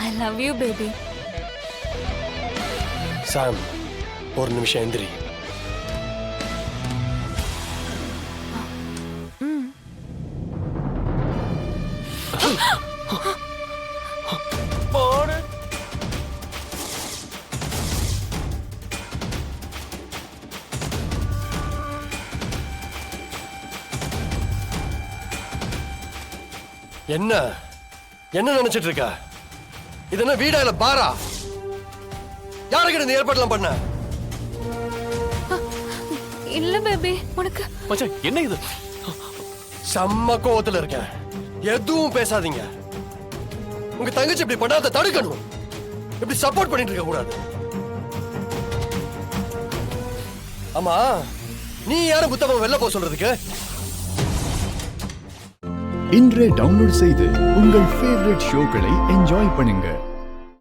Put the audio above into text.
I love you baby. Sam, ஒரு நிமிஷம் எந்திரி. என்ன என்ன நினைச்சிட்டு இருக்க? இது என்ன வீடா இல்ல பாரா? யாருக்கு இந்த ஏற்பாடுலாம் பண்ண? இல்ல பேபி, உனக்கு மச்சான் என்ன இது? செம்ம கோவத்துல இருக்க. எதுவும் பேசாதீங்க. உங்க தங்கச்சி இப்படி பண்ணாத தடுக்கணும். இப்படி சப்போர்ட் பண்ணிட்டு இருக்க கூடாது. ஆமா, நீ யாரும் புத்தகம் வெளில போக சொல்றதுக்கு? இன்றே டவுன்லோட் செய்து உங்கள் ஃபேவரட் ஷோக்களை என்ஜாய் பண்ணுங்க.